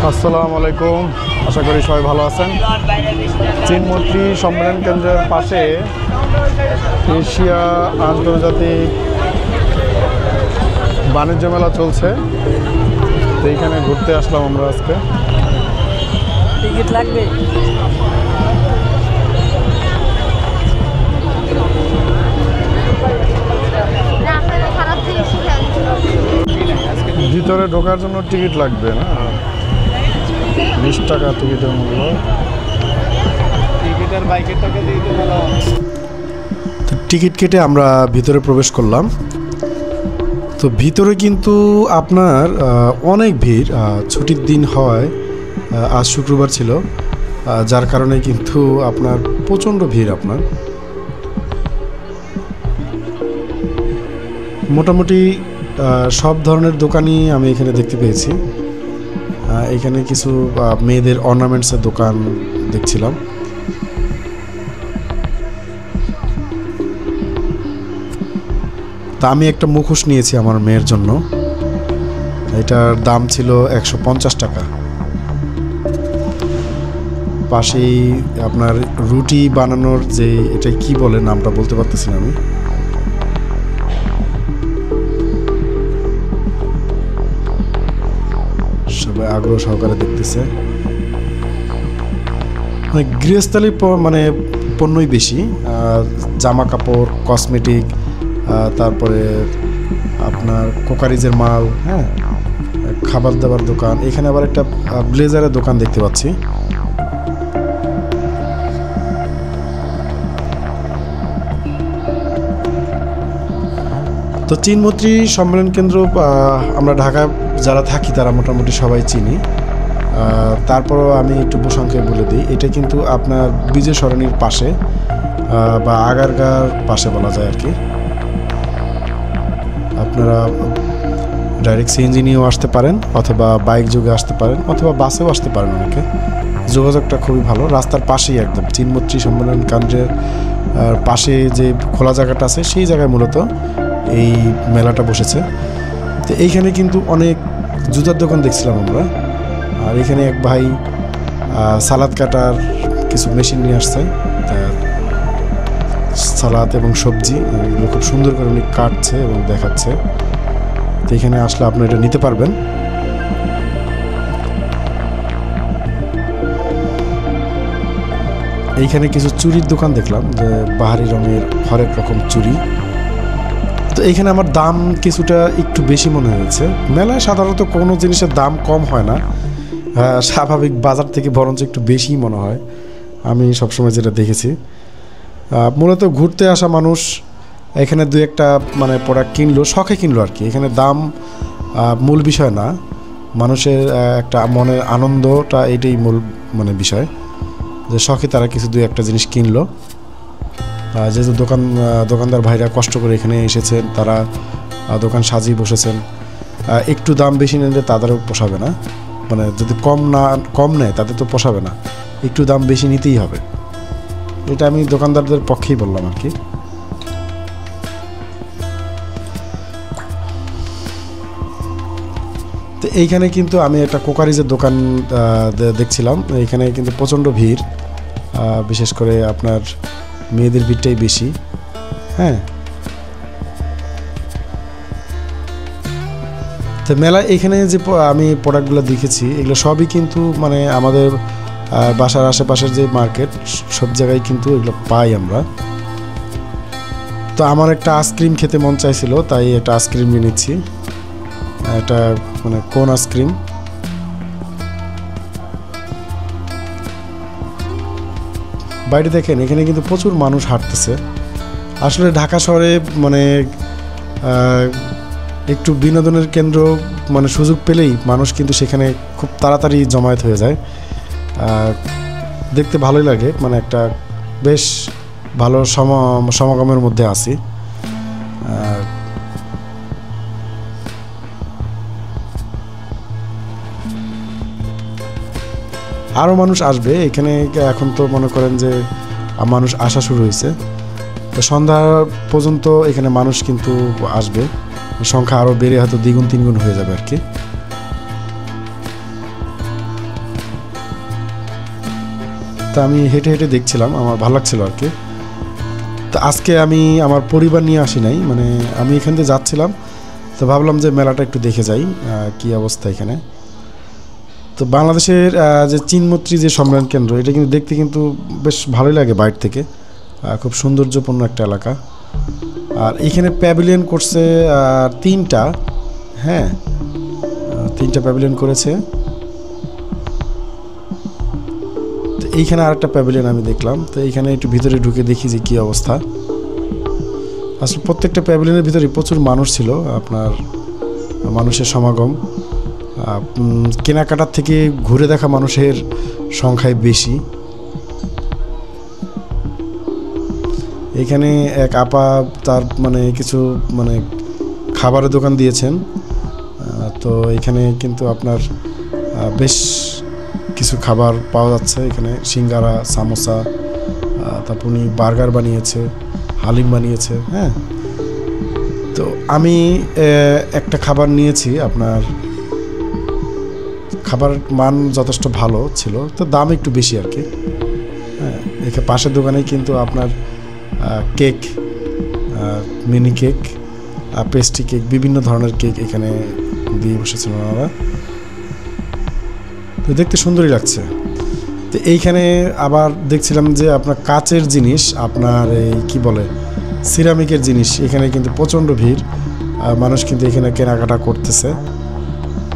আসসালামু আলাইকুম, আশা করি সবাই ভালো আছেন। চীনমৈত্রী সম্মেলন কেন্দ্রের পাশে এশিয়া আন্তর্জাতিক বাণিজ্য মেলা চলছে, তো এইখানে ঘুরতে আসলাম আমরা আজকে। টিকিট লাগবে? ভিতরে ঢোকার জন্য টিকিট লাগবে না, 20 টাকা টিকিটের মূল্য। টিকিট কেটে আমরা ভিতরে প্রবেশ করলাম। তো ভিতরে কিন্তু আপনার অনেক ভিড়, ছুটির দিন হয়, আজ শুক্রবার ছিল, যার কারণে কিন্তু আপনার প্রচণ্ড ভিড়। আপনার মোটামুটি সব ধরনের দোকানই আমি এখানে দেখতে পেয়েছি। এখানে কিছু মেয়েদের অর্নামেন্টসের দোকান দেখছিলাম। তা আমি একটা মুখোশ নিয়েছি আমার মেয়ের জন্য, এটার দাম ছিল 150 টাকা। পাশেই আপনার রুটি বানানোর যে এটা কি বলে নামটা বলতে পারতেছি না আমি, সবাই আগ্রহ সহকারে দেখতেছে। মানে গৃহস্থালী মানে পণ্যই বেশি, জামা কাপড়, কসমেটিক, তারপরে আপনার কোকারিজের মাল, হ্যাঁ, খাবার দাবার দোকান। এখানে আবার একটা ব্লেজারের দোকান দেখতে পাচ্ছি। তো চীনমৈত্রী সম্মেলন কেন্দ্র আমরা ঢাকা যারা থাকি তারা মোটামুটি সবাই চিনি। তারপরও আমি একটু প্রসঙ্গে বলে দিই, এটা কিন্তু আপনার বিজয় সরণির পাশে বা আগারগাঁর পাশে বলা যায় আর কি। আপনারা ডাইরেক্ট সিএনজি নিয়েও আসতে পারেন, অথবা বাইক যোগে আসতে পারেন, অথবা বাসেও আসতে পারেন। অনেকে যোগাযোগটা খুবই ভালো, রাস্তার পাশেই একদম চীনমৈত্রী সম্মেলন কেন্দ্রের পাশে যে খোলা জায়গাটা আছে সেই জায়গায় মূলত এই মেলাটা বসেছে। তো এইখানে কিন্তু অনেক জুতার দোকান দেখছিলাম আমরা। আর এখানে এক ভাই সালাদ কাটার কিছু মেশিন নিয়ে আসছে, সালাদ এবং সবজি এগুলো খুব সুন্দর করে উনি কাটছে এবং দেখাচ্ছে। তো এখানে আসলে আপনি এটা নিতে পারবেন। এইখানে কিছু চুরির দোকান দেখলাম, যে বাহারি রঙের হরেক রকম চুরি। তো এইখানে আমার দাম কিছুটা একটু বেশি মনে হয়েছে। মেলায় সাধারণত কোনো জিনিসের দাম কম হয় না, স্বাভাবিক বাজার থেকে বরঞ্চ একটু বেশিই মনে হয়, আমি সবসময় যেটা দেখেছি। মূলত ঘুরতে আসা মানুষ এখানে দু একটা মানে প্রোডাক্ট কিনলো, শখে কিনলো আর কি। এখানে দাম মূল বিষয় না, মানুষের একটা মনের আনন্দটা এটাই মূল মানে বিষয়, যে শখে তারা কিছু দু একটা জিনিস কিনলো। যেহেতু দোকানদার ভাইরা কষ্ট করে এখানে এসেছেন, তারা দোকান সাজিয়ে বসেছেন, একটু দাম বেশি নিলে তাদেরও পোষাবে না। মানে যদি কম নেয় তাদের তো পোষাবে না, একটু দাম বেশি নিতেই হবে। এটা আমি দোকানদারদের পক্ষেই বললাম আর কি। তো এইখানে কিন্তু আমি একটা কোকারিজের দোকান দেখছিলাম। এইখানে কিন্তু প্রচণ্ড ভিড়, বিশেষ করে আপনার মেয়েদের ভিড়টাই বেশি। হ্যাঁ, তো মেলা এখানে যে আমি প্রোডাক্টগুলো দেখেছি এগুলো সবই কিন্তু মানে আমাদের বাসার আশেপাশের যে মার্কেট সব জায়গায় কিন্তু এগুলো পাই আমরা। তো আমার একটা আইসক্রিম খেতে মন চাইছিল, তাই একটা আইসক্রিম নিয়ে নিচ্ছি। এটা মানে কোন আইসক্রিম, বাইরে দেখেন এখানে কিন্তু প্রচুর মানুষ হাঁটতেছে। আসলে ঢাকা শহরে মানে একটু বিনোদনের কেন্দ্র মানে সুযোগ পেলেই মানুষ কিন্তু সেখানে খুব তাড়াতাড়ি জমায়েত হয়ে যায়। দেখতে ভালোই লাগে, মানে একটা বেশ ভালো সমাগমের মধ্যে আছি। আরও মানুষ আসবে এখানে, এখন তো মনে করেন যে মানুষ আসা শুরু হয়েছে। তো সন্ধ্যা পর্যন্ত এখানে মানুষ কিন্তু আসবে, সংখ্যা আরও বেড়ে হয়তো দ্বিগুণ তিনগুণ হয়ে যাবে আর কি। তা আমি হেঁটে হেঁটে দেখছিলাম, আমার ভালো লাগছিল আর কি। তো আজকে আমি আমার পরিবার নিয়ে আসি নাই, মানে আমি এখান থেকে যাচ্ছিলাম, তো ভাবলাম যে মেলাটা একটু দেখে যাই কী অবস্থা এখানে। তো বাংলাদেশের যে চীনমৈত্রী যে সম্মেলন কেন্দ্র, এটা কিন্তু দেখতে কিন্তু বেশ ভালোই লাগে বাইরে থেকে, খুব সৌন্দর্যপূর্ণ একটা এলাকা। আর এখানে প্যাভিলিয়ন করছে 3টা, হ্যাঁ 3টা প্যাভিলিয়ন করেছে। তো এইখানে আরেকটা প্যাভিলিয়ন আমি দেখলাম, তো এইখানে একটু ভিতরে ঢুকে দেখি যে কী অবস্থা। আসলে প্রত্যেকটা প্যাভিলিয়নের ভিতরে প্রচুর মানুষ ছিল, আপনার মানুষের সমাগম। কেনাকাটার থেকে ঘুরে দেখা মানুষের সংখ্যায় বেশি। এখানে এক আপা তার মানে কিছু মানে খাবারের দোকান দিয়েছেন, তো এখানে কিন্তু আপনার বেশ কিছু খাবার পাওয়া যাচ্ছে এখানে, সিঙ্গারা, সামোসা, তারপর উনি বার্গার বানিয়েছে, হালিম বানিয়েছে। হ্যাঁ, তো আমি একটা খাবার নিয়েছি, আপনার খাবারের মান যথেষ্ট ভালো ছিল, তো দাম একটু বেশি আর কি। হ্যাঁ, এখানে পাশের দোকানে কিন্তু আপনার cake, mini cake, pastry cake, বিভিন্ন ধরনের কেক এখানে দিয়ে বসেছিলেন ওনারা, তো দেখতে সুন্দরই লাগছে। তো এইখানে আবার দেখছিলাম যে আপনার কাচের জিনিস, আপনার এই কী বলে সিরামিকের জিনিস, এখানে কিন্তু প্রচণ্ড ভিড়, মানুষ কিন্তু এখানে কেনাকাটা করতেছে।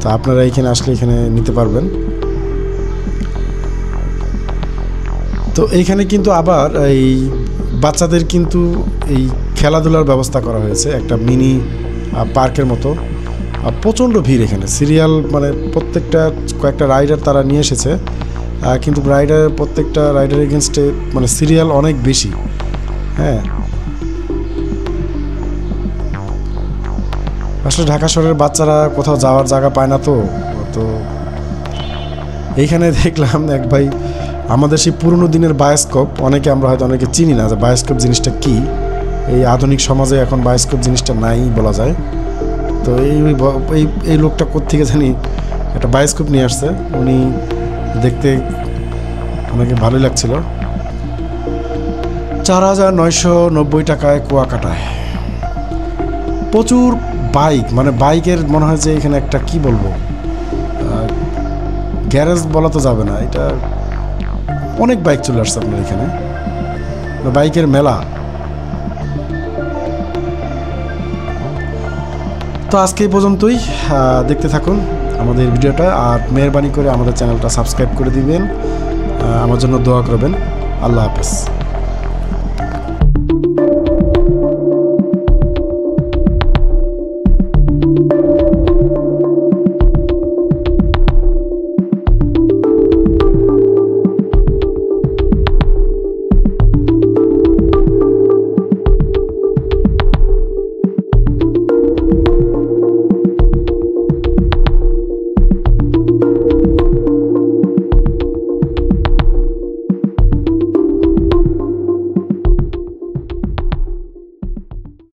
তো আপনারা এখানে আসলে এখানে নিতে পারবেন। তো এইখানে কিন্তু আবার এই বাচ্চাদের কিন্তু এই খেলাধুলার ব্যবস্থা করা হয়েছে, একটা মিনি পার্কের মতো। প্রচণ্ড ভিড় এখানে, সিরিয়াল মানে প্রত্যেকটা কয়েকটা রাইডার তারা নিয়ে এসেছে, কিন্তু প্রত্যেকটা রাইডারের এগেনস্টে মানে সিরিয়াল অনেক বেশি। হ্যাঁ, আসলে ঢাকা শহরের বাচ্চারা কোথাও যাওয়ার জায়গা পায় না, তো এইখানে দেখলাম এক ভাই আমাদের সেই পুরনো দিনের বায়োস্কোপ, আমরা হয়তো অনেকে চিনি না যে বায়োস্কোপ জিনিসটা কী। এই আধুনিক সমাজে এখন বায়োস্কোপ জিনিসটা নাই বলা যায়। তো এই লোকটা কোত্থেকে জানি একটা বায়োস্কোপ নিয়ে আসছে, উনি দেখতে অনেকে ভালোই লাগছিল। 4,990 টাকায় কুয়াকাটায় প্রচুর বাইক, মানে বাইকের মনে হয় যে এখানে একটা কি বলবো গ্যারেজ বলা তো যাবে না, এটা অনেক বাইক চলে আসছে আপনার এখানে, বাইকের মেলা। তো আজকে এই পর্যন্তই, দেখতে থাকুন আমাদের ভিডিওটা, আর মেহরবানি করে আমাদের চ্যানেলটা সাবস্ক্রাইব করে দিবেন, আমার জন্য দোয়া করবেন। আল্লাহ হাফেজ।